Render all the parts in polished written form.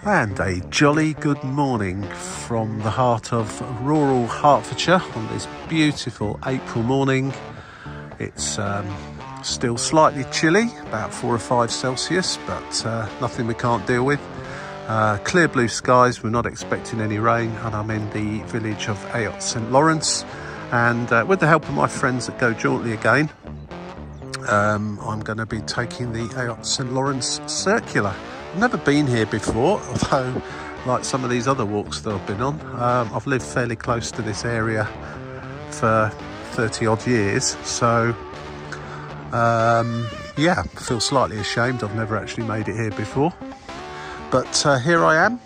And a jolly good morning from the heart of rural Hertfordshire on this beautiful April morning. It's still slightly chilly, about 4 or 5 Celsius, but nothing we can't deal with. Clear blue skies, we're not expecting any rain, and I'm in the village of Ayot St Lawrence. And with the help of my friends that go jauntily again, I'm going to be taking the Ayot St Lawrence circular. I've never been here before, although like some of these other walks that I've been on, I've lived fairly close to this area for 30 odd years, so yeah, I feel slightly ashamed I've never actually made it here before, but here I am.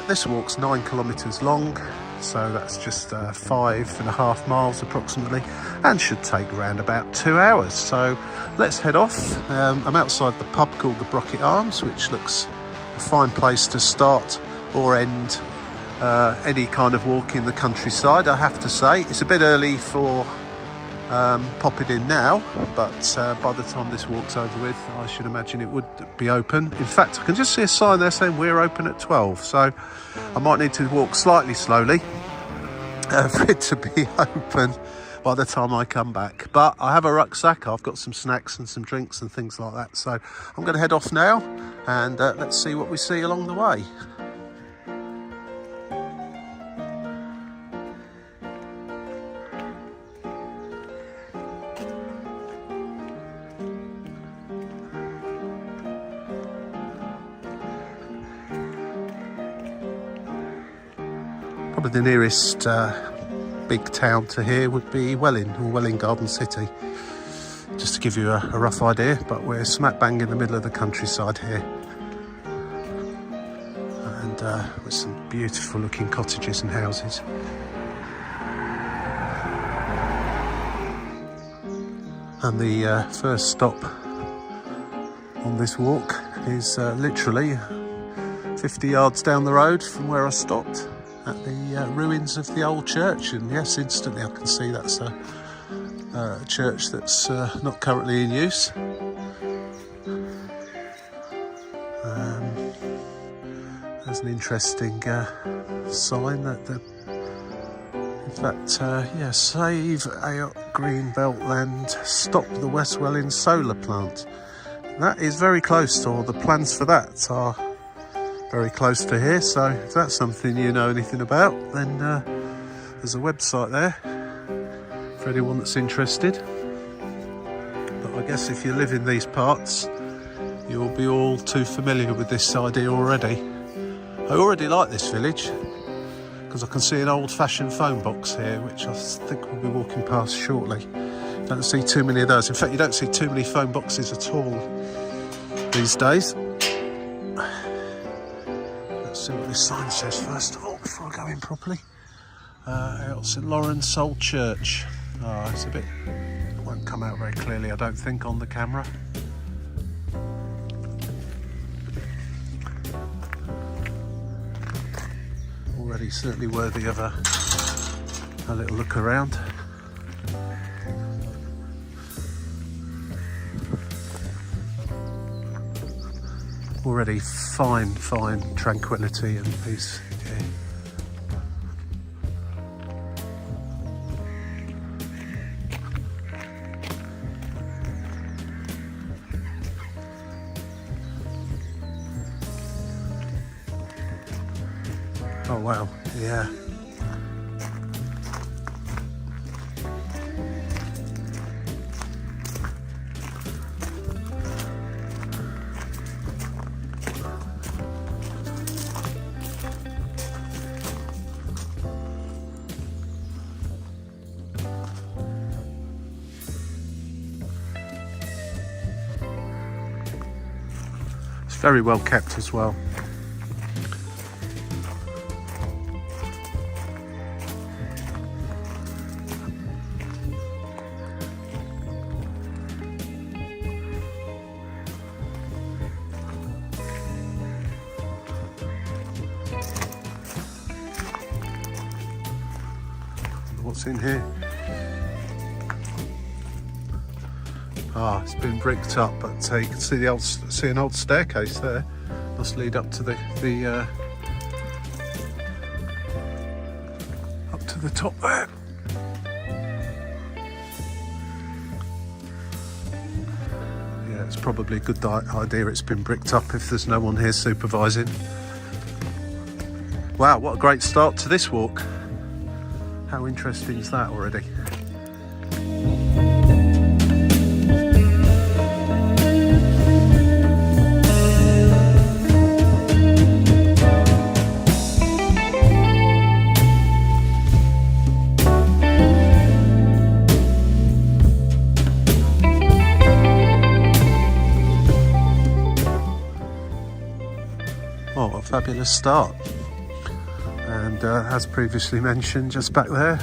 This walk's 9 kilometres long, so that's just 5.5 miles approximately, and should take around about 2 hours. So let's head off. I'm outside the pub called the Brocket Arms, which looks a fine place to start or end any kind of walk in the countryside, I have to say. It's a bit early for popping in now, but by the time this walk's over with, I should imagine it would be open. In fact, I can just see a sign there saying we're open at 12, so I might need to walk slightly slowly for it to be open by the time I come back. But I have a rucksack, I've got some snacks and some drinks and things like that, so I'm going to head off now, and let's see what we see along the way. Probably the nearest big town to here would be Welwyn, or Welwyn Garden City, just to give you a rough idea, but we're smack bang in the middle of the countryside here, and with some beautiful looking cottages and houses. And the first stop on this walk is literally 50 yards down the road from where I stopped, at the ruins of the old church. And yes, instantly I can see that's a church that's not currently in use. There's an interesting sign that in fact, yeah, save Ayot Green Belt Land, stop the West Welwyn solar plant. That is very close to, or the plans for that are very close to here, so if that's something you know anything about, then there's a website there for anyone that's interested. But I guess if you live in these parts, you'll be all too familiar with this idea already. I already like this village because I can see an old-fashioned phone box here, which I think we'll be walking past shortly. Don't see too many of those. In fact, you don't see too many phone boxes at all these days. Let's see what this sign says first of all before I go in properly. Ayot St Lawrence Old Church. Oh, it's a bit, it won't come out very clearly, I don't think, on the camera. Already certainly worthy of a little look around. Already fine tranquility and peace here. Oh wow, yeah. Very well kept as well. What's in here? Ah, it's been bricked up, but you can see an old staircase there. Must lead up to the to the top there. Yeah, it's probably a good idea it's been bricked up if there's no one here supervising. Wow, what a great start to this walk. How interesting is that already? Oh, what a fabulous start. And as previously mentioned, just back there,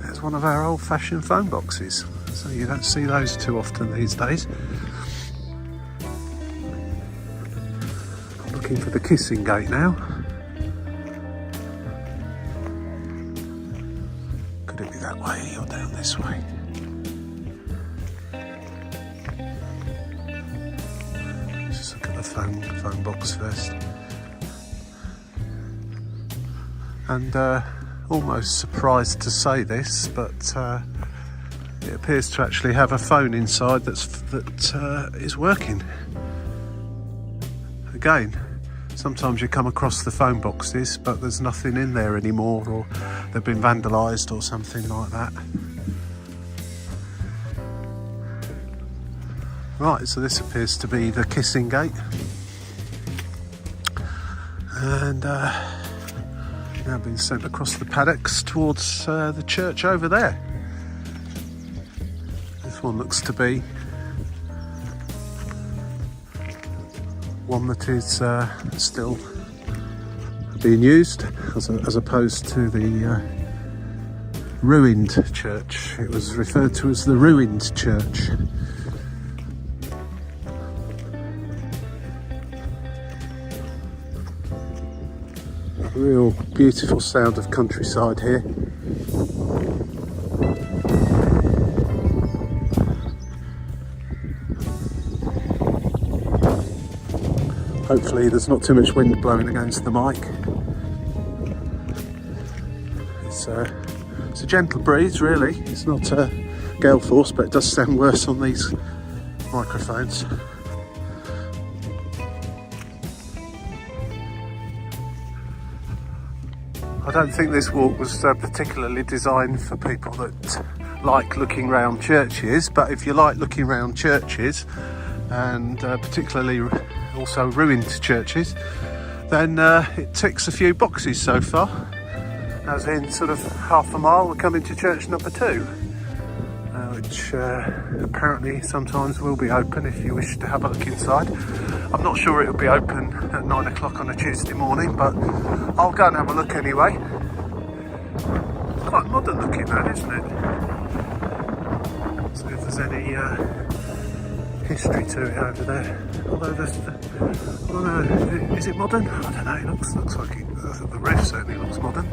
there's one of our old-fashioned phone boxes. So you don't see those too often these days. I'm looking for the kissing gate now. Could it be that way or down this way? Just look at the phone box first. And almost surprised to say this, but it appears to actually have a phone inside that is working. Again, sometimes you come across the phone boxes, but there's nothing in there anymore, or they've been vandalised or something like that. Right, so this appears to be the kissing gate, and now being sent across the paddocks towards the church over there. This one looks to be one that is still being used, as opposed to the ruined church. It was referred to as the ruined church. Real beautiful sound of countryside here. Hopefully there's not too much wind blowing against the mic. It's a gentle breeze really. It's not gale force, but it does sound worse on these microphones. I don't think this walk was particularly designed for people that like looking round churches, but if you like looking round churches, and particularly also ruined churches, then it ticks a few boxes so far. As in sort of half a mile we're coming to church number 2, which apparently sometimes will be open if you wish to have a look inside. I'm not sure it'll be open at 9 o'clock on a Tuesday morning, but I'll go and have a look anyway. Quite modern looking that, isn't it? See if there's any history to it over there. Although there's, I don't know, is it modern? I don't know, it looks like it, the roof certainly looks modern.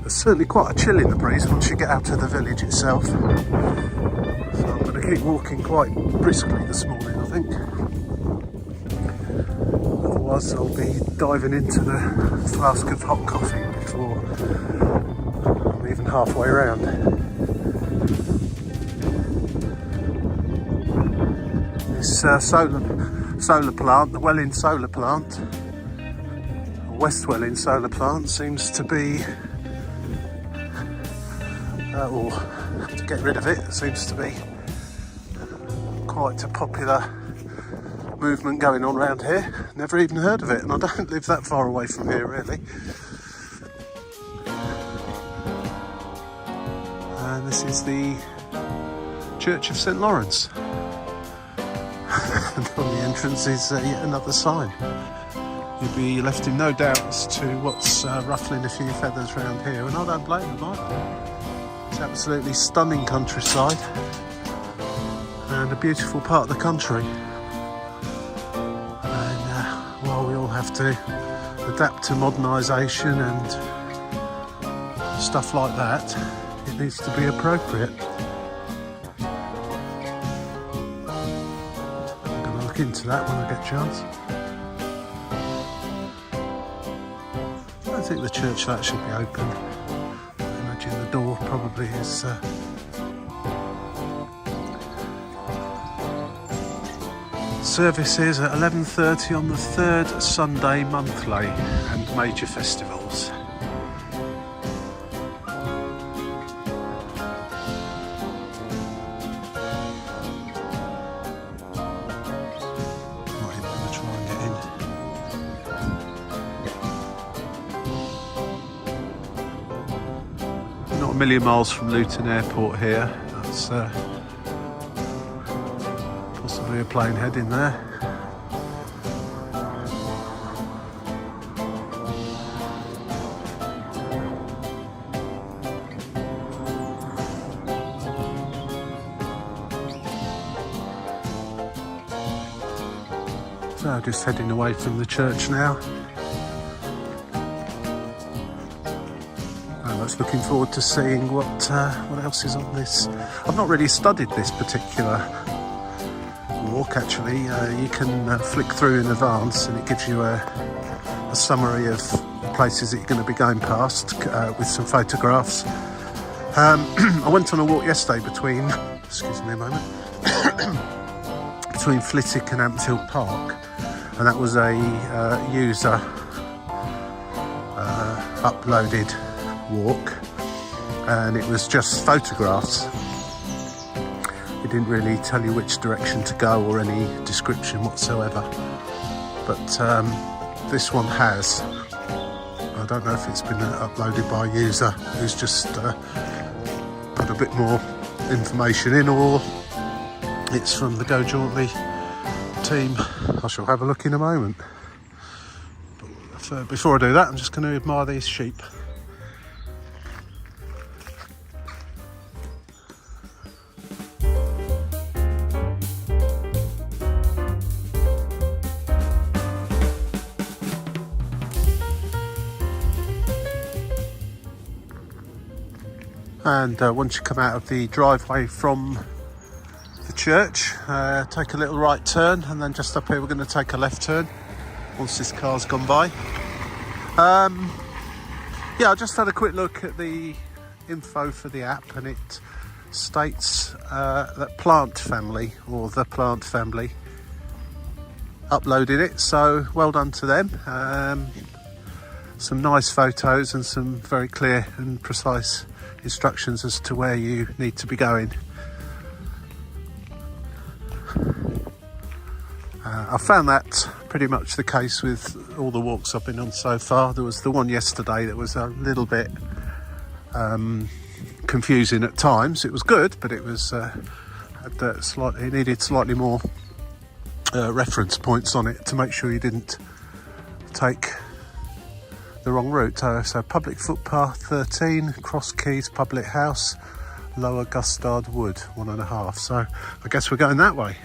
There's certainly quite a chill in the breeze once you get out of the village itself. So I'm going to keep walking quite briskly this morning, I think. Otherwise I'll be diving into the flask of hot coffee before I'm even halfway around. This solar plant, the Welwyn solar plant, West Welwyn solar plant, seems to be, or to get rid of it, seems to be quite a popular movement going on around here. Never even heard of it, and I don't live that far away from here really. And this is the Church of St Lawrence. And on the entrance is yet another sign. You'll be left in no doubt as to what's ruffling a few feathers around here, and I don't blame them either. It's absolutely stunning countryside and a beautiful part of the country. And while we all have to adapt to modernisation and stuff like that, it needs to be appropriate. I'm going to look into that when I get a chance. think the church light should be open. I imagine the door probably is... Services at 11:30 on the third Sunday monthly and major festivals. Right, I'm going to try and get in. Not a million miles from Luton Airport here. That's possibly a plane heading there. So just heading away from the church now. And that's looking forward to seeing what else is on this. I've not really studied this particular walk actually. You can flick through in advance and it gives you a summary of places that you're going to be going past with some photographs. I went on a walk yesterday between, excuse me a moment, between Flitwick and Ampthill Park, and that was a user uploaded walk, and it was just photographs. It didn't really tell you which direction to go or any description whatsoever, but this one has. I don't know if it's been uploaded by a user who's just put a bit more information in, or it's from the Go Jauntly team. I shall have a look in a moment. But before I do that, I'm just going to admire these sheep. And once you come out of the driveway from the church, take a little right turn, and then just up here we're going to take a left turn once this car's gone by. Yeah, I just had a quick look at the info for the app, and it states that Plant Family, or the Plant Family, uploaded it, so well done to them. Some nice photos and some very clear and precise instructions as to where you need to be going. I found that pretty much the case with all the walks I've been on so far. There was the one yesterday that was a little bit confusing at times. It was good, but it was it needed slightly more reference points on it to make sure you didn't take the wrong route. So public footpath 13, Cross Keys Public House, Lower Gustard Wood 1.5. So I guess we're going that way.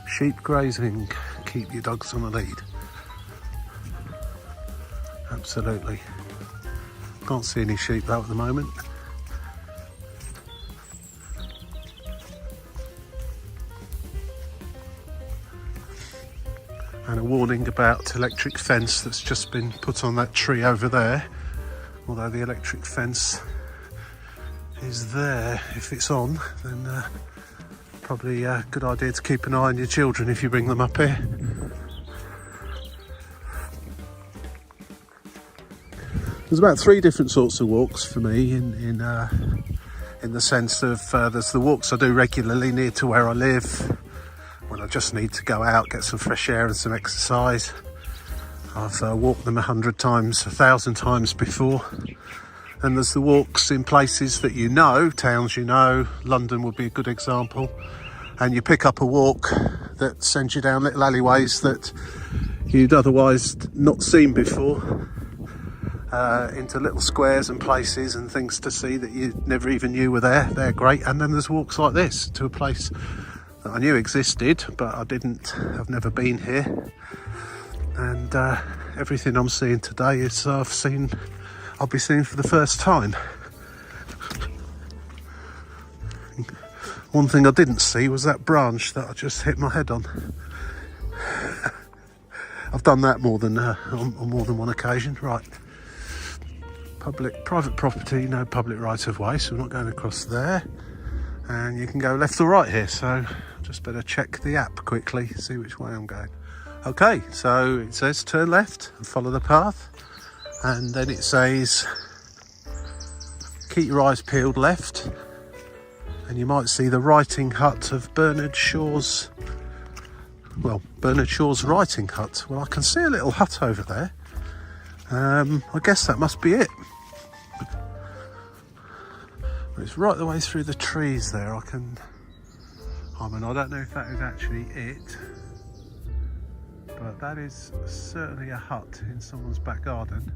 Sheep grazing, keep your dogs on a lead. Absolutely. Can't see any sheep though at the moment. And a warning about electric fence that's just been put on that tree over there. Although the electric fence is there, if it's on, then probably a good idea to keep an eye on your children if you bring them up here. There's about 3 different sorts of walks for me in the sense of there's the walks I do regularly near to where I live, when I just need to go out, get some fresh air and some exercise. I've walked them 100 times, 1,000 times before. And there's the walks in places that you know, towns you know. London would be a good example. And you pick up a walk that sends you down little alleyways that you'd otherwise not seen before, into little squares and places and things to see that you never even knew were there. They're great. And then there's walks like this to a place that I knew existed, but I've never been here. And everything I'm seeing today is I'll be seeing for the first time. One thing I didn't see was that branch that I just hit my head on. I've done that more than on more than one occasion. Right, private property, no public right of way, so we're not going across there. And you can go left or right here, so just better check the app quickly, see which way I'm going. Okay, so it says turn left and follow the path, and then it says keep your eyes peeled left, and you might see the writing hut of Bernard Shaw's writing hut. Well, I can see a little hut over there. I guess that must be it. It's right the way through the trees there. I don't know if that is actually it, but that is certainly a hut in someone's back garden.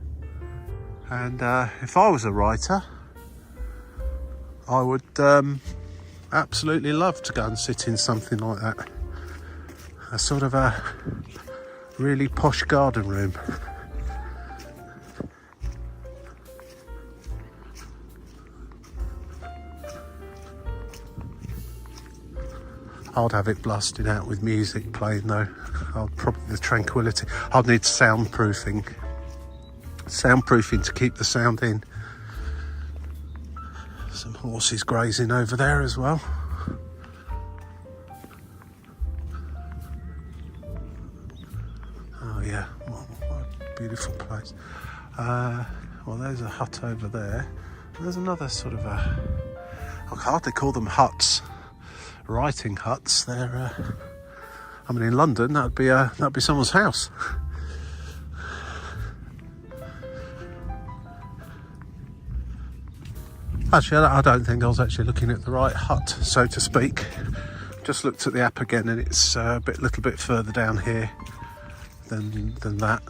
And if I was a writer, I would absolutely love to go and sit in something like that. A sort of a really posh garden room. I'd have it blasting out with music playing though. Probably the tranquility. I'd need soundproofing to keep the sound in. Some horses grazing over there as well. Oh yeah, what a beautiful place. Well, there's a hut over there. There's another sort of I can hardly call them huts. Writing huts. They're in London that'd be someone's house. Actually, I don't think I was actually looking at the right hut, so to speak. Just looked at the app again, and it's a little bit further down here than that.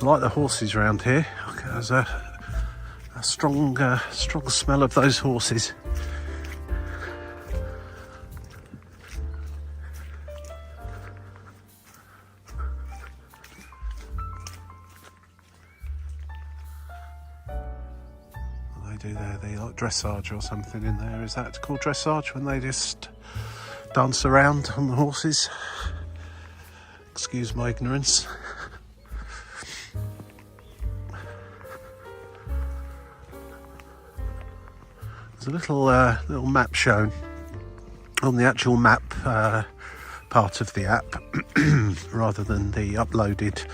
I like the horses around here. There's a strong smell of those horses. What they do there, they like dressage or something in there. Is that called dressage, when they just dance around on the horses? Excuse my ignorance. There's a little map shown on the actual map part of the app, rather than the uploaded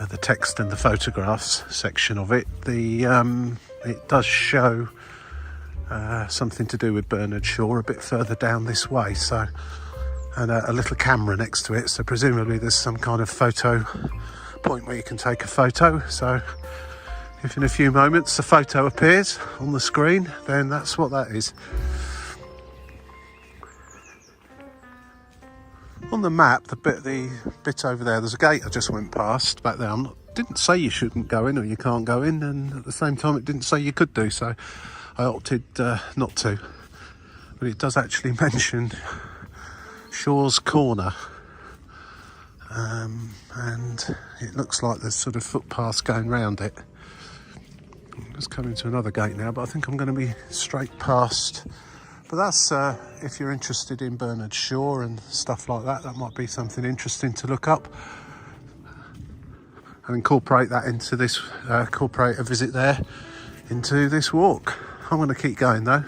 the text and the photographs section of it. It does show something to do with Bernard Shaw a bit further down this way, so, and a little camera next to it, so presumably there's some kind of photo point where you can take a photo. So if in a few moments the photo appears on the screen, then that's what that is. On the map, the bit over there, there's a gate I just went past back there. Didn't say you shouldn't go in or you can't go in, and at the same time it didn't say you could do, so I opted not to. But it does actually mention Shaw's Corner, and it looks like there's sort of footpaths going round it. I'm just coming to another gate now, but I think I'm going to be straight past. But that's, if you're interested in Bernard Shaw and stuff like that, that might be something interesting to look up and incorporate that into this, incorporate a visit there into this walk. I'm going to keep going though.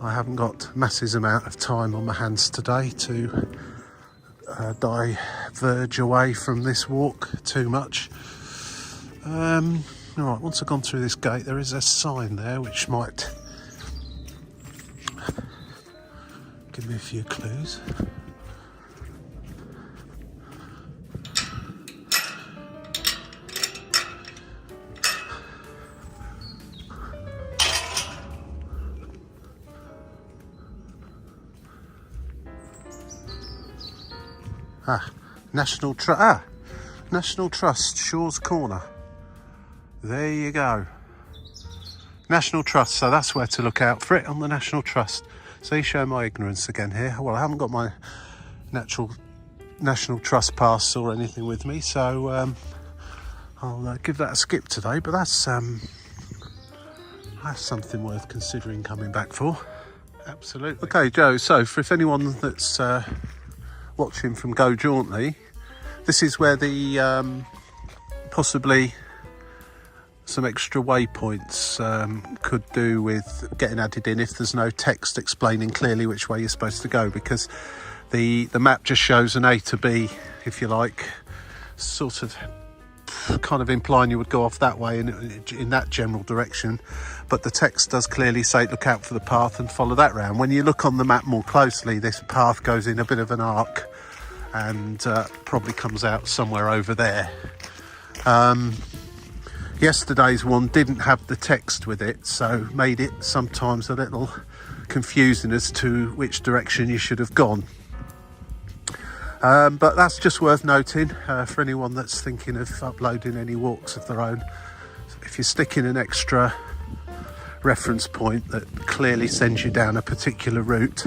I haven't got massive amount of time on my hands today to diverge away from this walk too much. Alright, once I've gone through this gate, there is a sign there which might give me a few clues. National Trust, Shaw's Corner. There you go. National Trust, so that's where to look out for it, on the National Trust. So you show my ignorance again here. Well, I haven't got my National Trust pass or anything with me, so I'll give that a skip today, but that's something worth considering coming back for. Absolutely. Okay, Joe, so for if anyone that's watching from Go Jauntly, this is where the possibly some extra waypoints could do with getting added in if there's no text explaining clearly which way you're supposed to go, because the map just shows an A to B, if you like, sort of kind of implying you would go off that way in that general direction, but the text does clearly say look out for the path and follow that round. When you look on the map more closely, this path goes in a bit of an arc and probably comes out somewhere over there. Yesterday's one didn't have the text with it, so made it sometimes a little confusing as to which direction you should have gone. But that's just worth noting for anyone that's thinking of uploading any walks of their own. If you stick in an extra reference point that clearly sends you down a particular route,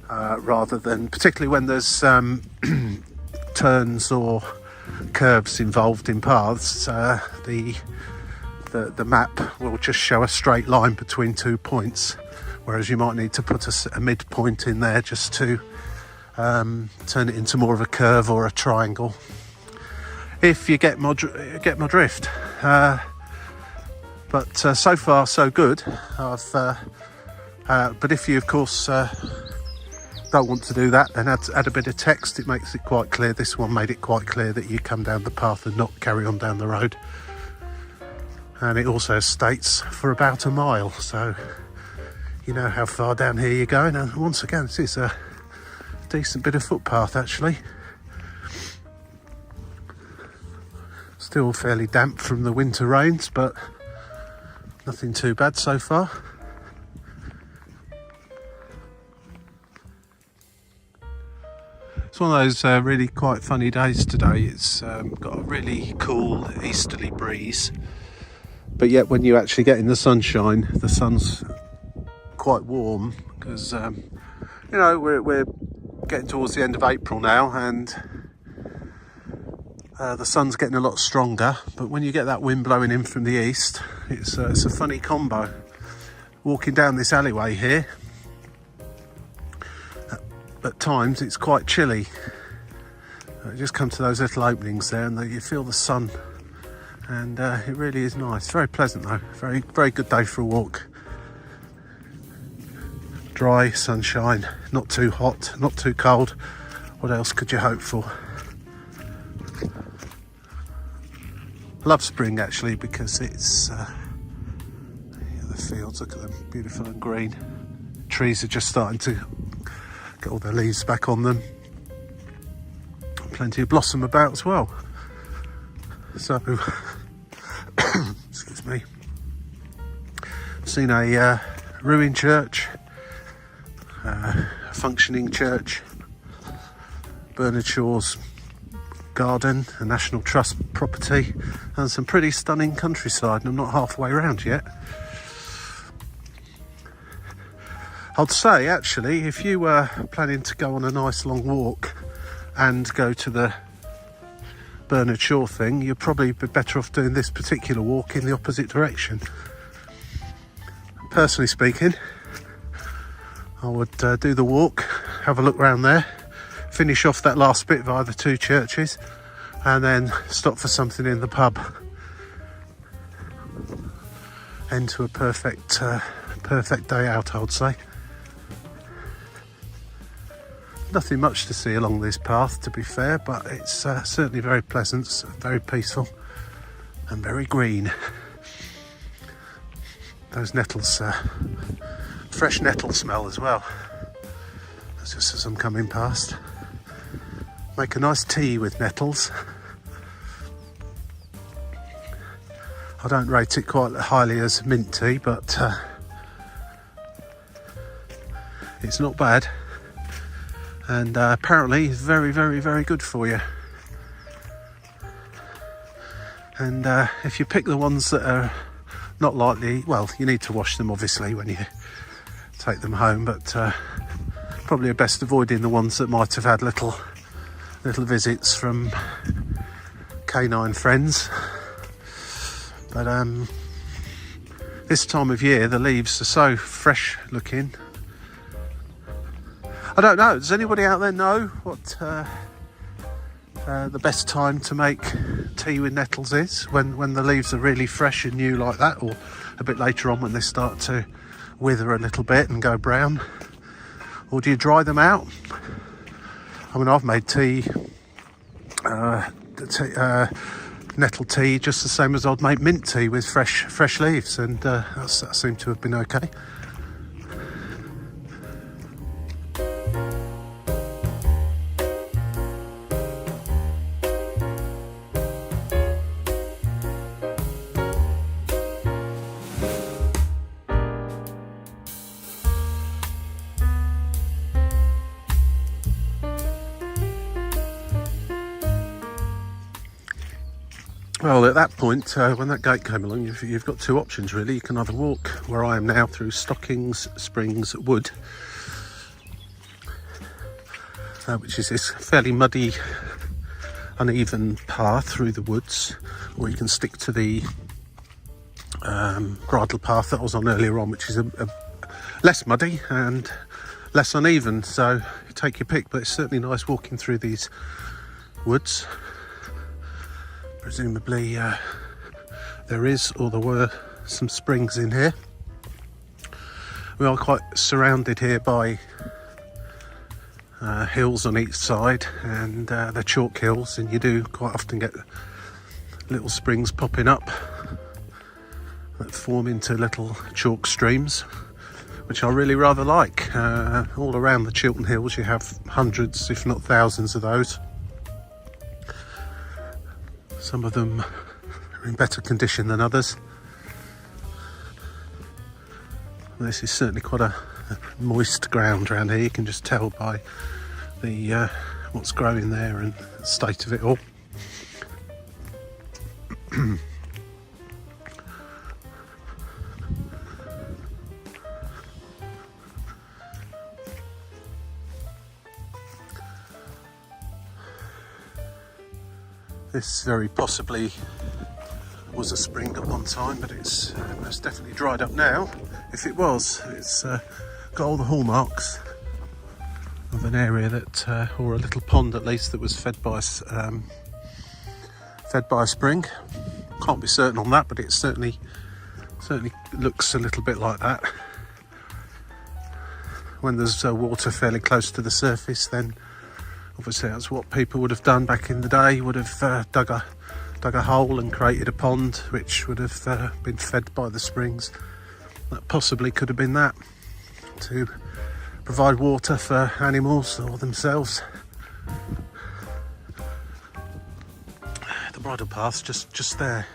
rather than, particularly when there's turns or curves involved in paths, the map will just show a straight line between 2 points, whereas you might need to put a midpoint in there just to turn it into more of a curve or a triangle, if you get my drift. But so far so good. But if you of course don't want to do that, then add a bit of text. It makes it quite clear. This one made it quite clear that you come down the path and not carry on down the road, and it also states for about a mile, so you know how far down here you're going. And once again, this is a decent bit of footpath actually. Still fairly damp from the winter rains, but nothing too bad so far. It's one of those really quite funny days today. It's got a really cool easterly breeze, but yet when you actually get in the sunshine, the sun's quite warm, because you know, we're getting towards the end of April now, and the sun's getting a lot stronger, but when you get that wind blowing in from the east, it's a funny combo. Walking down this alleyway here, at times it's quite chilly. You just come to those little openings there and you feel the sun, and it really is nice. Very pleasant though. Very, very good day for a walk. Dry, sunshine, not too hot, not too cold. What else could you hope for? I love spring actually, because it's the fields, look at them, beautiful and green. Trees are just starting to get all their leaves back on them. Plenty of blossom about as well. So, excuse me. Seen a ruined church, a functioning church, Bernard Shaw's garden, a National Trust property, and some pretty stunning countryside, and I'm not halfway around yet. I'd say actually, if you were planning to go on a nice long walk and go to the Bernard Shaw thing, you'd probably be better off doing this particular walk in the opposite direction. Personally speaking, I would do the walk, have a look around there, finish off that last bit via the two churches, and then stop for something in the pub. End to a perfect day out, I would say. Nothing much to see along this path, to be fair, but it's certainly very pleasant, very peaceful, and very green. Those nettles, fresh nettle smell as well. That's just as I'm coming past. Make a nice tea with nettles. I don't rate it quite highly as mint tea, but it's not bad. And apparently it's very, very, very good for you. And if you pick the ones that are not likely, well, you need to wash them obviously when you take them home, but probably best avoiding the ones that might have had little visits from canine friends. But this time of year the leaves are so fresh looking. I don't know, does anybody out there know what the best time to make tea with nettles is? When the leaves are really fresh and new like that, or a bit later on when they start to wither a little bit and go brown? Or do you dry them out? I mean, I've made tea, nettle tea, just the same as I'd make mint tea with fresh leaves, and that seemed to have been okay. Well, at that point, when that gate came along, you've got two options really. You can either walk where I am now through Stockings Springs Wood, which is this fairly muddy, uneven path through the woods, or you can stick to the bridle path that I was on earlier on, which is a less muddy and less uneven. So you take your pick, but it's certainly nice walking through these woods. Presumably there is, or there were, some springs in here. We are quite surrounded here by hills on each side, and they're chalk hills, and you do quite often get little springs popping up that form into little chalk streams, which I really rather like. All around the Chiltern Hills you have hundreds, if not thousands of those. Some of them are in better condition than others. This is certainly quite a moist ground around here. You can just tell by the what's growing there and the state of it all. This very possibly was a spring at one time, but it's most definitely dried up now. If it was, it's got all the hallmarks of an area that, or a little pond at least, that was fed by a spring. Can't be certain on that, but it certainly looks a little bit like that. When there's water fairly close to the surface, then obviously that's what people would have done back in the day. Would have dug a hole and created a pond, which would have been fed by the springs. That possibly could have been that, to provide water for animals or themselves. The bridle path's just there.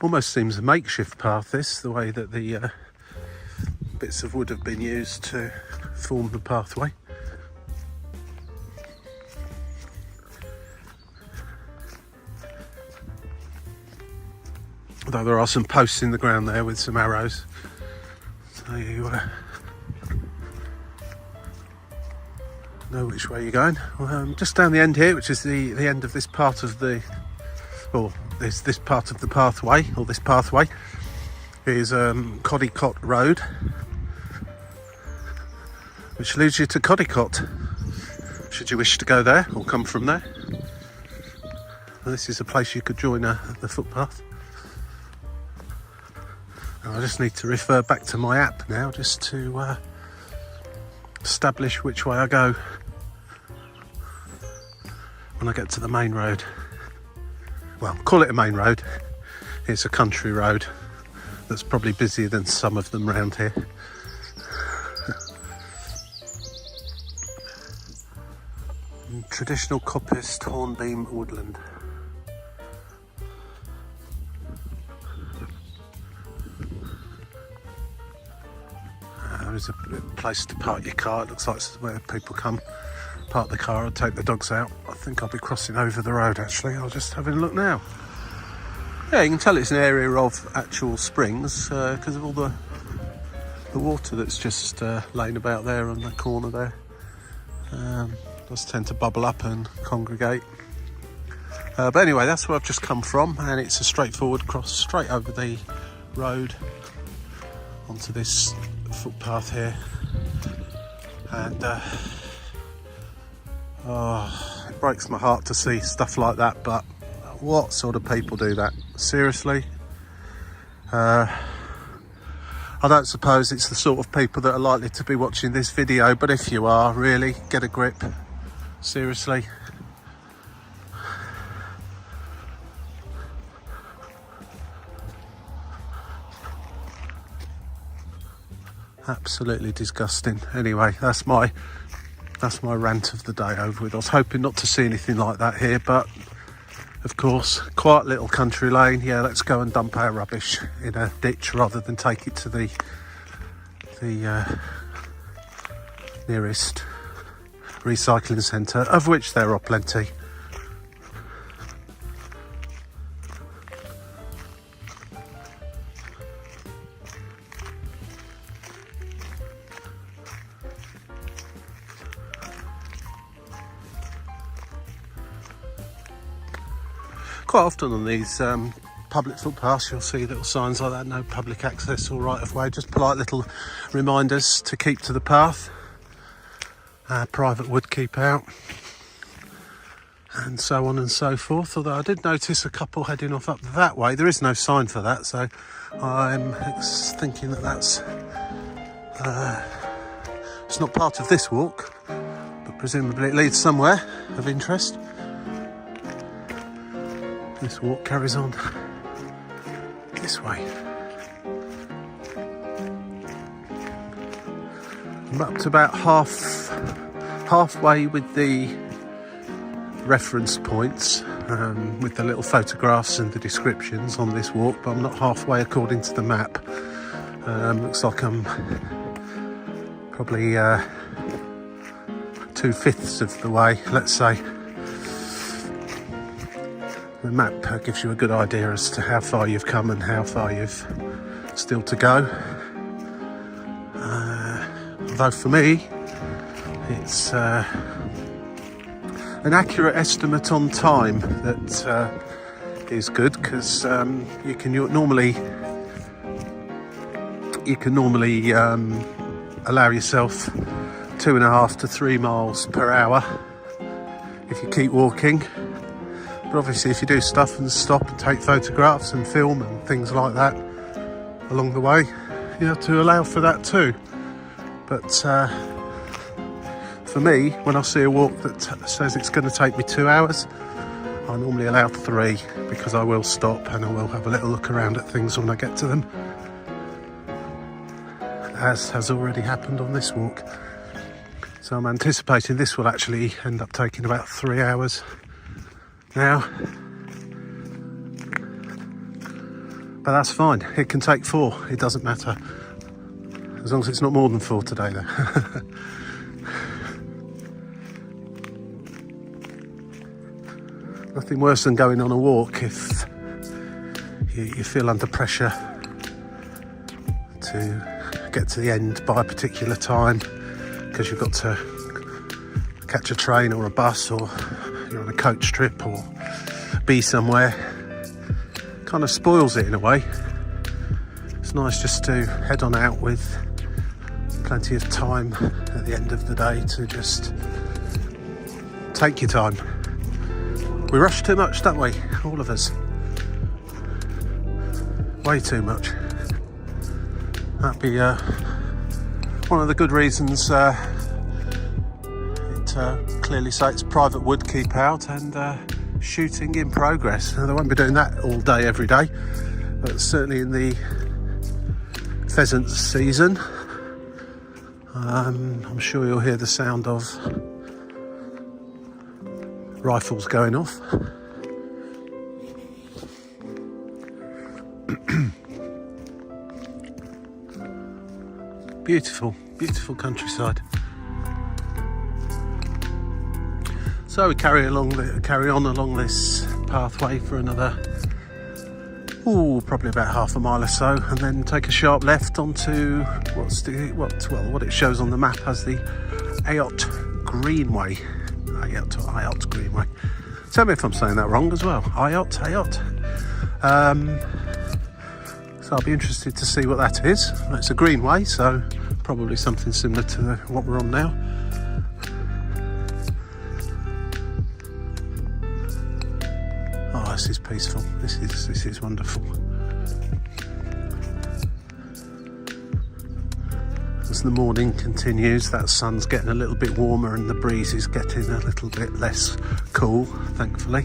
Almost seems a makeshift path, this, the way that the bits of wood have been used to form the pathway. Although there are some posts in the ground there with some arrows, so you know which way you're going. Just down the end here, which is the end of this part of the, or this part of the pathway, or this pathway, is Codicott Road, which leads you to Codicott, should you wish to go there or come from there. And this is a place you could join the footpath. And I just need to refer back to my app now, just to establish which way I go when I get to the main road. Well, call it a main road. It's a country road that's probably busier than some of them around here. Traditional coppiced hornbeam woodland. There's a place to park your car. It looks like it's where people come, park the car and take the dogs out. I think I'll be crossing over the road actually. I'll just have a look now. Yeah, you can tell it's an area of actual springs because of all the water that's just laying about there on the corner there. Does tend to bubble up and congregate. But anyway, that's where I've just come from, and it's a straightforward cross straight over the road onto this footpath here. And it breaks my heart to see stuff like that, but what sort of people do that? Seriously? I don't suppose it's the sort of people that are likely to be watching this video, but if you are, really, get a grip. Seriously. Absolutely disgusting. Anyway, that's my rant of the day over with. I was hoping not to see anything like that here, but of course, quiet little country lane. Yeah, let's go and dump our rubbish in a ditch rather than take it to the nearest recycling centre, of which there are plenty. Quite often on these public footpaths you'll see little signs like that: no public access or right of way, just polite little reminders to keep to the path. Private would keep out, and so on and so forth. Although I did notice a couple heading off up that way. There is no sign for that, so I'm thinking that that's it's not part of this walk, but presumably it leads somewhere of interest. This walk carries on this way. I'm up to about halfway with the reference points, with the little photographs and the descriptions on this walk, but I'm not halfway according to the map. Looks like I'm probably 2/5 of the way, let's say. The map gives you a good idea as to how far you've come and how far you've still to go. Although for me, it's an accurate estimate on time that is good, because you can normally allow yourself 2.5 to 3 miles per hour if you keep walking. But obviously if you do stuff and stop and take photographs and film and things like that along the way, you have to allow for that too. But for me, when I see a walk that says it's going to take me 2 hours, I normally allow 3, because I will stop and I will have a little look around at things when I get to them, as has already happened on this walk. So I'm anticipating this will actually end up taking about 3 hours now, but that's fine. It can take 4, it doesn't matter, as long as it's not more than 4 today though. Nothing worse than going on a walk if you feel under pressure to get to the end by a particular time, because you've got to catch a train or a bus, or you're on a coach trip or be somewhere. Kind of spoils it in a way. It's nice just to head on out with plenty of time at the end of the day to just take your time. We rush too much, don't we? All of us. Way too much. That'd be one of the good reasons clearly states private would keep out and shooting in progress. Now, they won't be doing that all day every day, but certainly in the pheasant season, I'm sure you'll hear the sound of rifles going off. Beautiful, beautiful countryside. So we carry on along this pathway for another probably about half a mile or so, and then take a sharp left onto what it shows on the map as the Ayot Greenway. Ayot Greenway. Tell me if I'm saying that wrong as well. Ayot. So I'll be interested to see what that is. It's a greenway, so probably something similar to what we're on now. Oh, this is peaceful. This is wonderful. As the morning continues, that sun's getting a little bit warmer and the breeze is getting a little bit less cool, thankfully.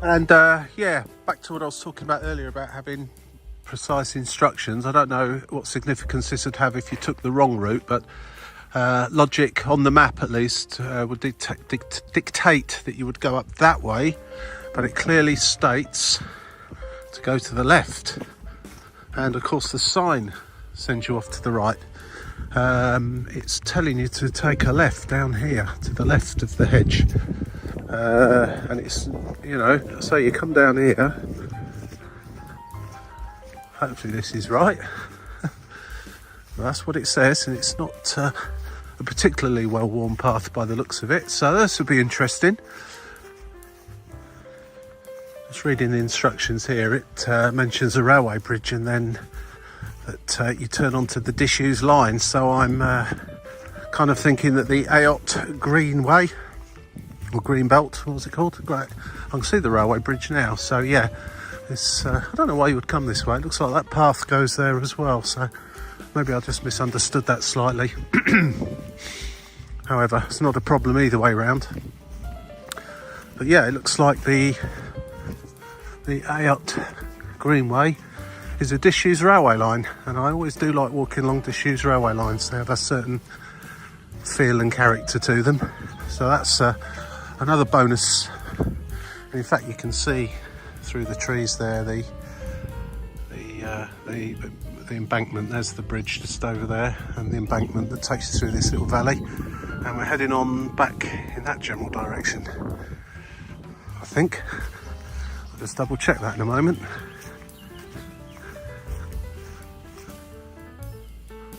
And yeah, back to what I was talking about earlier about having precise instructions. I don't know what significance this would have if you took the wrong route, but logic on the map at least would dictate that you would go up that way, but it clearly states to go to the left, and of course the sign sends you off to the right. It's telling you to take a left down here to the left of the hedge. And it's, you know, so you come down here, hopefully this is right. Well, that's what it says, and it's not a particularly well-worn path by the looks of it, so this will be interesting. Just reading the instructions here, it mentions a railway bridge and then that you turn onto the disused line, so I'm kind of thinking that the Ayot Greenway or green belt, what was it called? Great, I can see the railway bridge now. So yeah, this I don't know why you would come this way. It looks like that path goes there as well, so maybe I just misunderstood that slightly. However, it's not a problem either way round. But yeah, it looks like the Ayot Greenway is a disused railway line, and I always do like walking along disused railway lines. They have a certain feel and character to them, so that's another bonus. And in fact, you can see through the trees there the embankment. There's the bridge just over there, and the embankment that takes you through this little valley, and we're heading on back in that general direction, I think. I'll just double check that in a moment.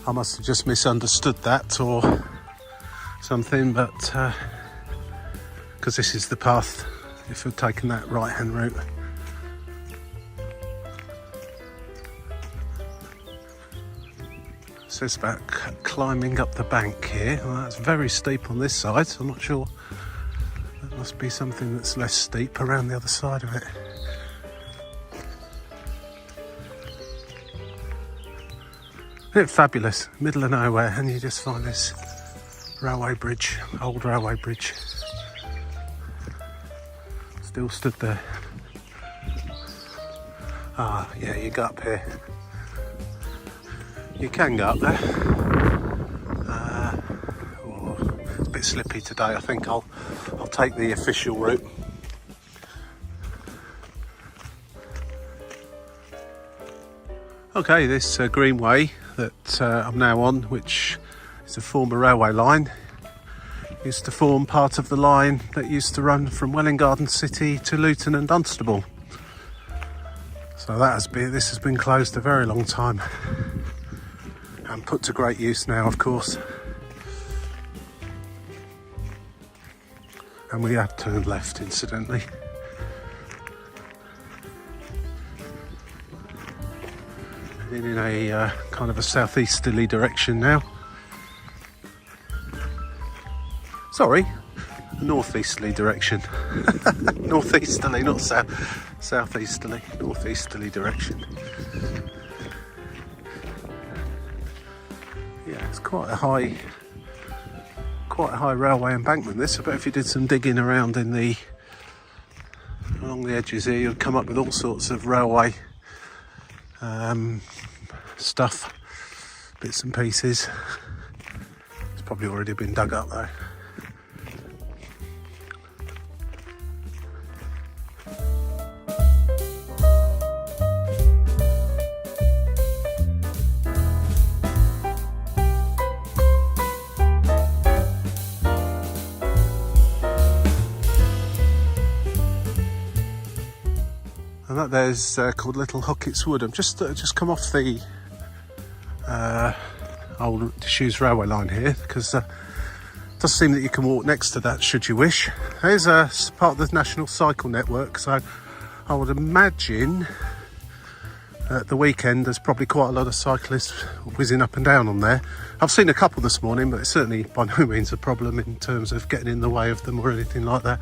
I must have just misunderstood that or something, but because this is the path if you're taking that right hand route. It says about climbing up the bank here. Well, that's very steep on this side, so I'm not sure. That must be something that's less steep around the other side of it. Isn't it fabulous? Middle of nowhere, and you just find this railway bridge, old railway bridge, still stood there. Ah, yeah, you go up here. You can go up there. It's a bit slippy today. I think I'll take the official route. Okay, this greenway that I'm now on, which is a former railway line, used to form part of the line that used to run from Welwyn Garden City to Luton and Dunstable. So this has been closed a very long time and put to great use now, of course. And we have turned left, incidentally. In a kind of a southeasterly direction now. Sorry, northeasterly direction. Northeasterly, not southeasterly, northeasterly direction. Yeah, it's quite a quite a high railway embankment this. I bet if you did some digging around in along the edges here, you'd come up with all sorts of railway stuff, bits and pieces. It's probably already been dug up though. And that there's called Little Hockett's Wood. I've just come off the old disused railway line here, because it does seem that you can walk next to that should you wish. There's part of the National Cycle Network, so I would imagine at the weekend there's probably quite a lot of cyclists whizzing up and down on there. I've seen a couple this morning, but it's certainly by no means a problem in terms of getting in the way of them or anything like that.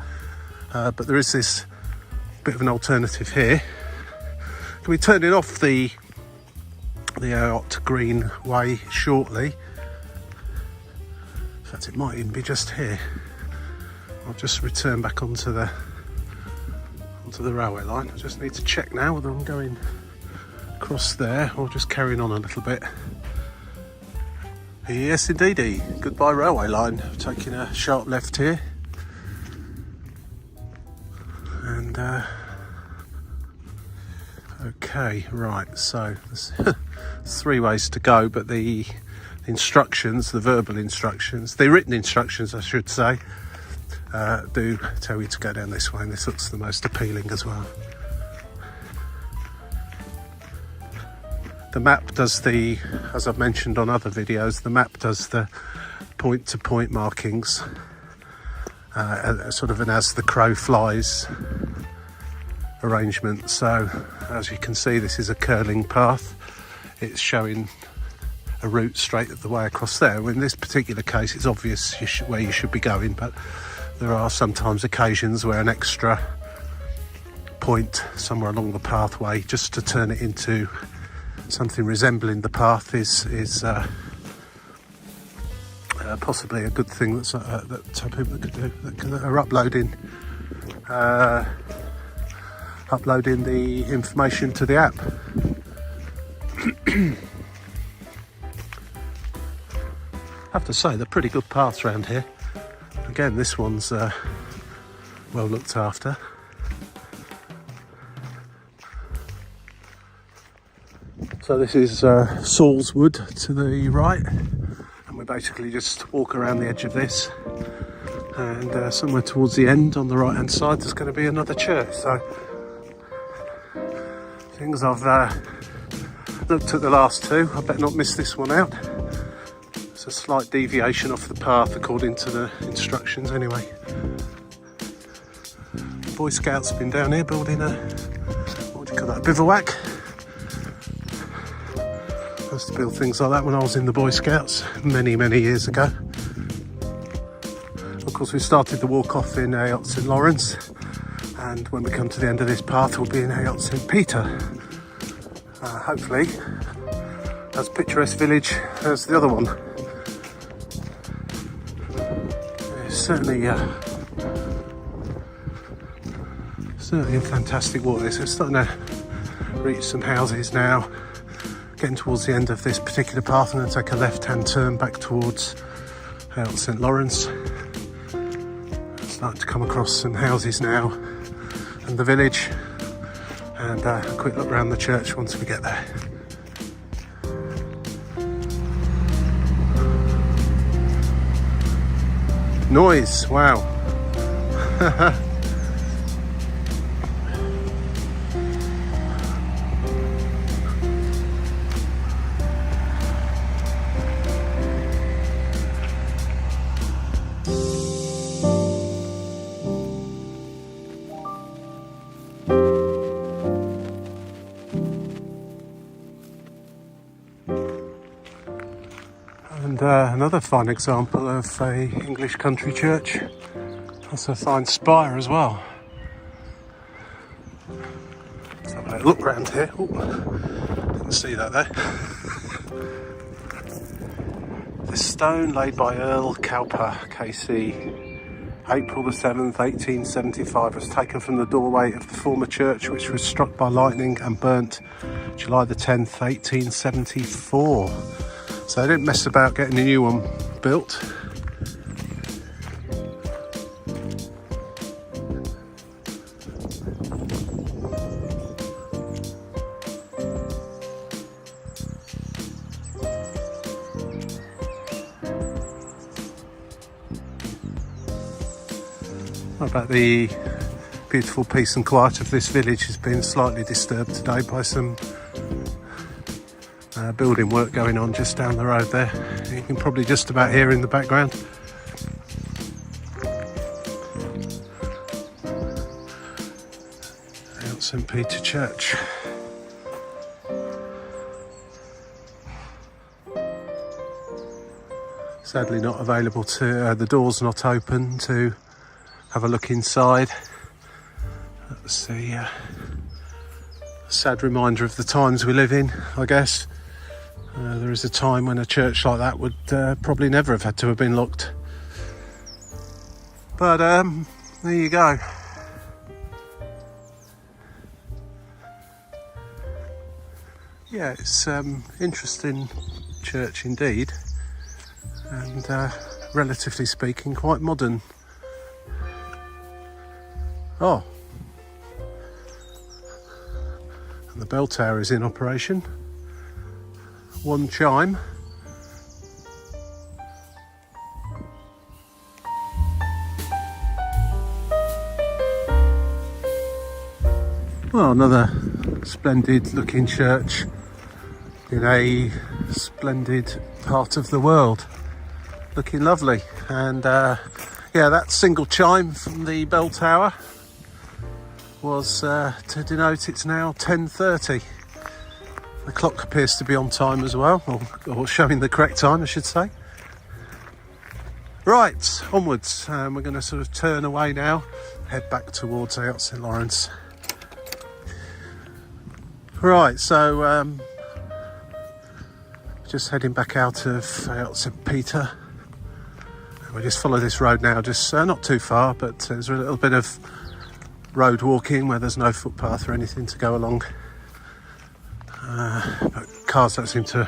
But there is this bit of an alternative here. Can be turning off the Ayot Green Way shortly. In fact, it might even be just here. I'll just return back onto the railway line. I just need to check now whether I'm going across there or just carrying on a little bit. Yes, indeedy. Goodbye railway line. Taking a sharp left here. And okay, right, so there's 3 ways to go, but the instructions, the verbal instructions, the written instructions I should say, do tell you to go down this way, and this looks the most appealing as well. The map does as I've mentioned on other videos, the map does the point-to-point markings, sort of an as the crow flies arrangement. So as you can see, this is a curling path. It's showing a route straight the way across there. In this particular case, it's obvious where you should be going, but there are sometimes occasions where an extra point somewhere along the pathway, just to turn it into something resembling the path, is possibly a good thing that people could do, that are uploading the information to the app. I have to say, they're pretty good paths around here. Again, this one's well looked after. So this is Saul's Wood to the right, and we basically just walk around the edge of this, and somewhere towards the end on the right hand side there's going to be another church. So things I've looked at the last two, I better not miss this one out. It's a slight deviation off the path according to the instructions anyway. The Boy Scouts have been down here building a, what do you call that, a bivouac. I used to build things like that when I was in the Boy Scouts many years ago. Of course, we started the walk off in Ayot St Lawrence, and when we come to the end of this path we'll be in Ayot St Peter. Hopefully as picturesque village as the other one. It's certainly a fantastic walk this. We're starting to reach some houses now. Getting towards the end of this particular path, I'm going to take a left-hand turn back towards Ayot St Lawrence. Starting to come across some houses now and the village, and a quick look around the church once we get there. Noise, wow. And another fine example of a English country church. Also a fine spire as well. Let's have a little look around here. Ooh, didn't see that there. stone laid by Earl Cowper, KC, April the 7th, 1875, was taken from the doorway of the former church, which was struck by lightning and burnt July the 10th, 1874. So they didn't mess about getting a new one built. What about the beautiful peace and quiet of this village has been slightly disturbed today by some building work going on just down the road there. You can probably just about hear in the background. Ayot St Peter Church. Sadly not available to, the door's not open to have a look inside. That's the sad reminder of the times we live in, I guess. There is a time when a church like that would probably never have had to have been locked. But there you go. Yeah, it's interesting church indeed, and relatively speaking quite modern. Oh, and the bell tower is in operation. One chime. Well, another splendid looking church in a splendid part of the world. Looking lovely. And yeah, that single chime from the bell tower was to denote it's now 10:30. The clock appears to be on time as well, or showing the correct time, I should say. Right, onwards. We're going to sort of turn away now, head back towards Ayot St Lawrence. Right, so just heading back out of Ayot St Peter. We just follow this road now, just not too far, but there's a little bit of road walking where there's no footpath or anything to go along. But cars don't seem to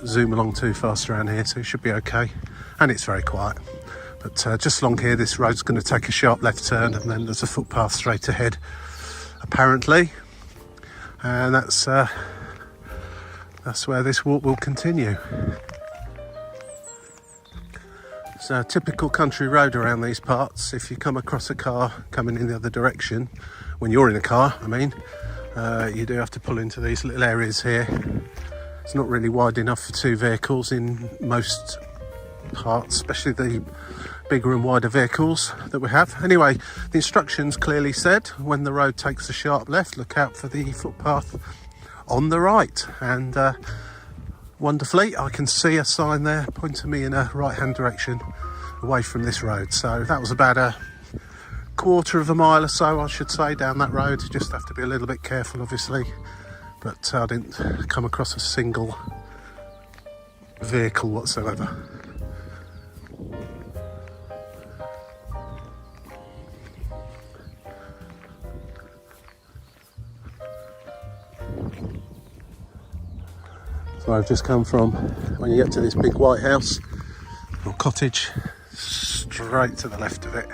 zoom along too fast around here, so it should be okay. And it's very quiet. But just along here, this road's going to take a sharp left turn, and then there's a footpath straight ahead, apparently. And that's where this walk will continue. It's a typical country road around these parts. If you come across a car coming in the other direction, when you're in a car, I mean, you do have to pull into these little areas here. It's not really wide enough for two vehicles in most parts, especially the bigger and wider vehicles that we have. Anyway, the instructions clearly said when the road takes a sharp left, look out for the footpath on the right. And wonderfully, I can see a sign there pointing me in a right-hand direction away from this road. So that was about a quarter of a mile or so, I should say, down that road. Just have to be a little bit careful, obviously. But I didn't come across a single vehicle whatsoever. So I've just come from, when you get to this big white house or cottage, straight to the left of it.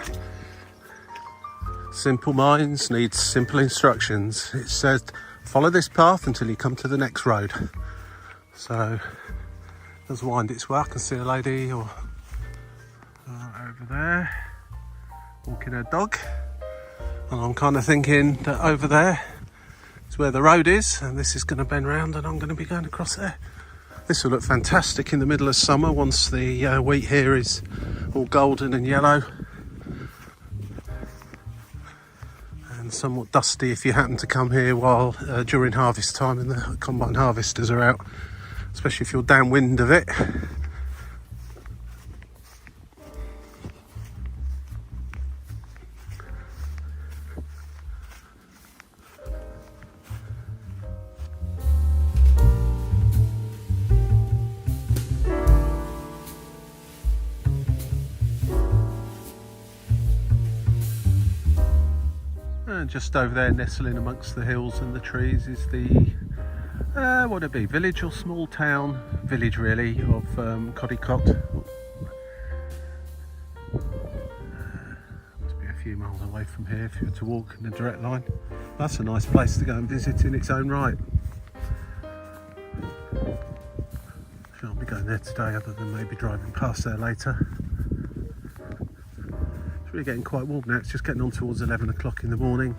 Simple minds need simple instructions. It says follow this path until you come to the next road. So it does wind its way. I can see a lady over there walking her dog, and I'm kind of thinking that over there is where the road is, and this is going to bend round and I'm going to be going across there. This will look fantastic in the middle of summer once the wheat here is all golden and yellow and somewhat dusty if you happen to come here while during harvest time and the combine harvesters are out, especially if you're downwind of it. And just over there, nestling amongst the hills and the trees, is the what would it be, village or small town? Village really, of Codicott. Must be a few miles away from here if you were to walk in a direct line. That's a nice place to go and visit in its own right. Shan't be going there today, other than maybe driving past there later. It's really getting quite warm now. It's just getting on towards 11 o'clock in the morning,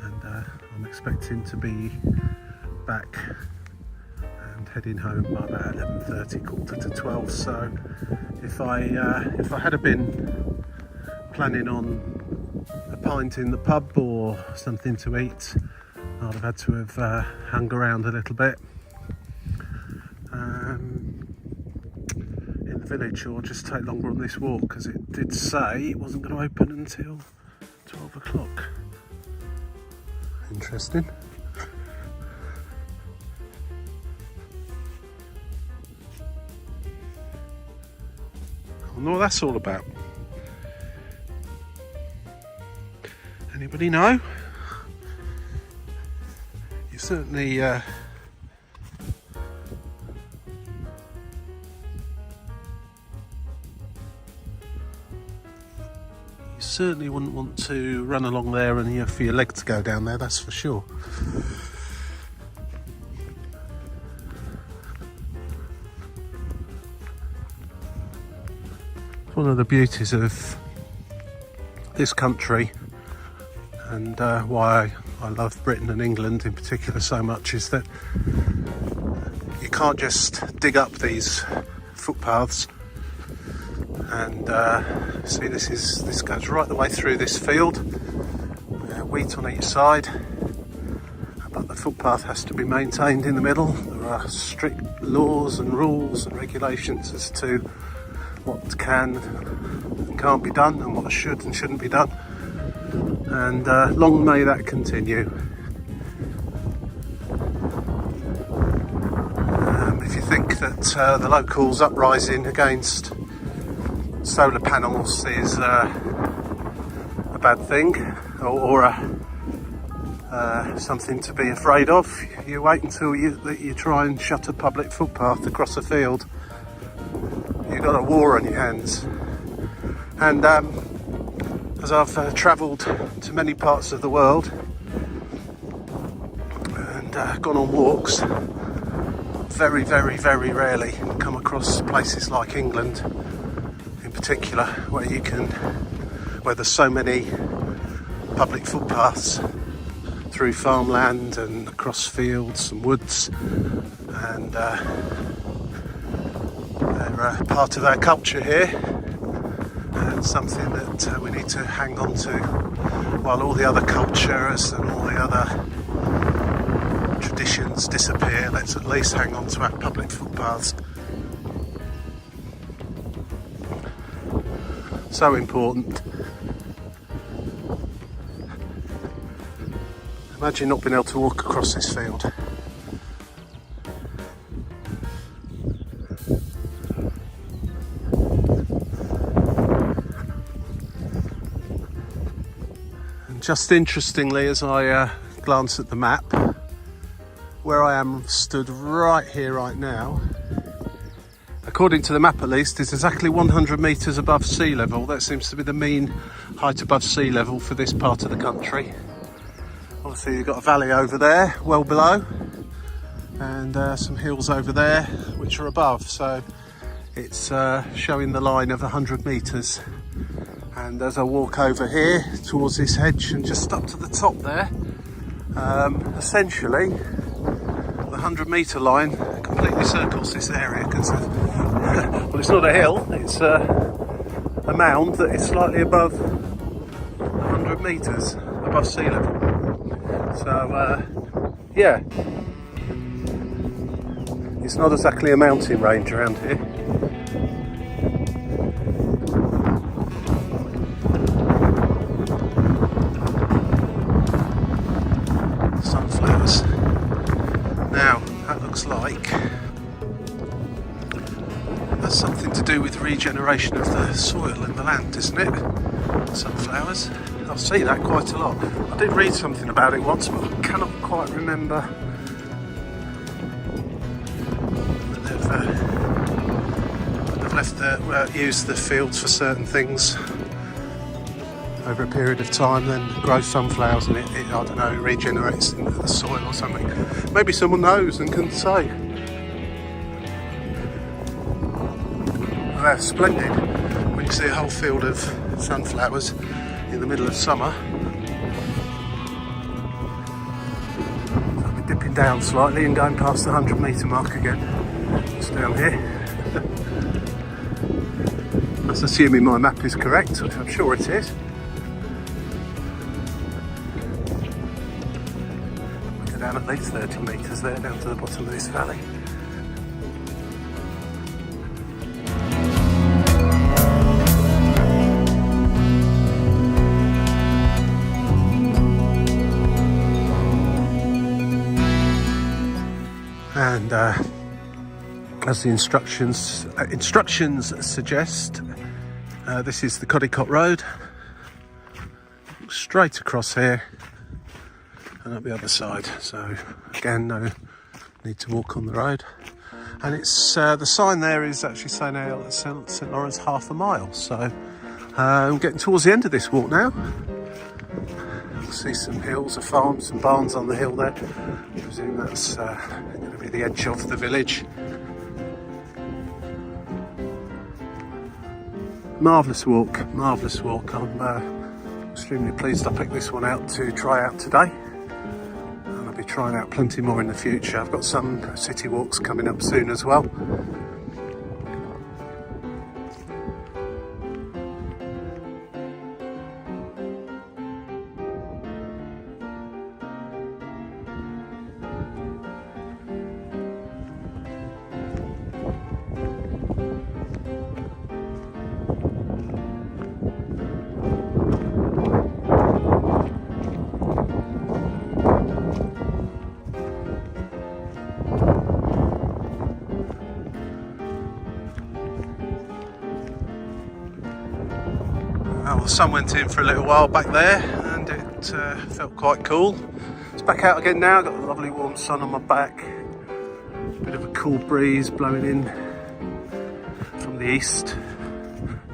and I'm expecting to be back and heading home by about 11:30, quarter to 12. So if I had been planning on a pint in the pub or something to eat, I'd have had to have hung around a little bit in the village, or just take longer on this walk, because it did say it wasn't going to open until 12 o'clock. Interesting. I don't know what that's all about. Anybody know? You certainly wouldn't want to run along there and for your leg to go down there, that's for sure. One of the beauties of this country, and why I love Britain and England in particular so much, is that you can't just dig up these footpaths. And see, this goes right the way through this field, wheat on each side, but the footpath has to be maintained in the middle. There are strict laws and rules and regulations as to what can and can't be done, and what should and shouldn't be done, and long may that continue. If you think that the locals' uprising against solar panels is a bad thing, or something to be afraid of, you wait until you try and shut a public footpath across a field. You've got a war on your hands. And as I've travelled to many parts of the world and gone on walks, very, very, very rarely come across places like England in particular, where there's so many public footpaths through farmland and across fields and woods, and they're part of our culture here, and something that we need to hang on to, while all the other cultures and all the other traditions disappear. Let's at least hang on to our public footpaths. So important. Imagine not being able to walk across this field. And just interestingly, as I glance at the map, where I am stood right here, right now, according to the map at least, is exactly 100 metres above sea level. That seems to be the mean height above sea level for this part of the country. Obviously you've got a valley over there, well below, and some hills over there which are above, so it's showing the line of 100 metres. And as I walk over here towards this hedge and just up to the top there, essentially the 100 metre line completely circles this area, because well, it's not a hill, it's a mound that is slightly above 100 metres above sea level. So yeah, it's not exactly a mountain range around here. Sunflowers. Now that looks like that's something to do with regeneration of the soil and the land, isn't it? Sunflowers. I see that quite a lot. I did read something about it once, but I cannot quite remember. They've used the fields for certain things over a period of time, then grow sunflowers, and it I don't know, it regenerates into the soil or something. Maybe someone knows and can say. They're splendid when you see a whole field of sunflowers in the middle of summer. I'll be dipping down slightly and going past the 100-metre mark again. It's down here. That's assuming my map is correct, which I'm sure it is. We go down at least 30 metres there, down to the bottom of this valley. And as the instructions suggest, this is the Codicott Road, straight across here and up the other side. So again, no need to walk on the road. And it's the sign there is actually saying Ayot St Lawrence half a mile. So I'm getting towards the end of this walk now. See some hills, a farm, some barns on the hill there. I presume that's going to be the edge of the village. Marvellous walk, marvellous walk. I'm extremely pleased I picked this one out to try out today. And I'll be trying out plenty more in the future. I've got some city walks coming up soon as well. Well, the sun went in for a little while back there and it felt quite cool. It's back out again now, got a lovely warm sun on my back. Bit of a cool breeze blowing in from the east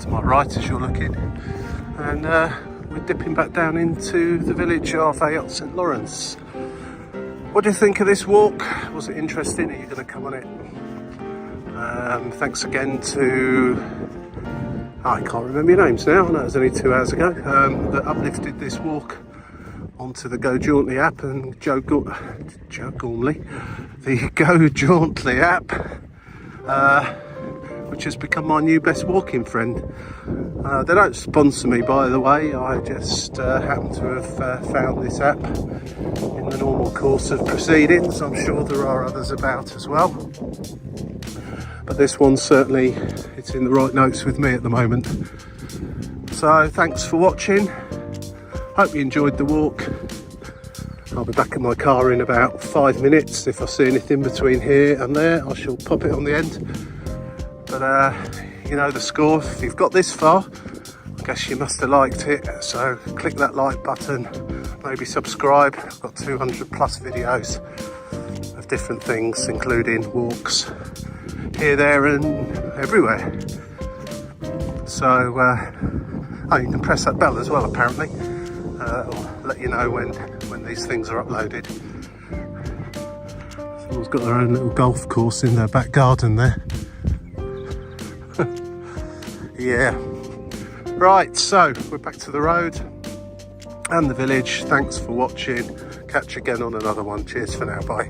to my right as you're looking. And we're dipping back down into the village of Ayot St Lawrence. What do you think of this walk? Was it interesting? Are you going to come on it? Thanks again to... I can't remember your names now, I know it was only 2 hours ago, that uplifted this walk onto the Go Jauntly app, and Joe Gormley, the Go Jauntly app, which has become my new best walking friend. They don't sponsor me, by the way, I just happen to have found this app in the normal course of proceedings. I'm sure there are others about as well. But this one certainly, it's in the right notes with me at the moment. So thanks for watching. Hope you enjoyed the walk. I'll be back in my car in about 5 minutes. If I see anything between here and there, I shall pop it on the end. But you know the score. If you've got this far, I guess you must have liked it. So click that like button, maybe subscribe. I've got 200 plus videos of different things, including walks here, there and everywhere. So oh, you can press that bell as well apparently. It'll let you know when these things are uploaded. Someone's got their own little golf course in their back garden there. Yeah. Right, so we're back to the road and the village. Thanks for watching. Catch you again on another one. Cheers for now, bye.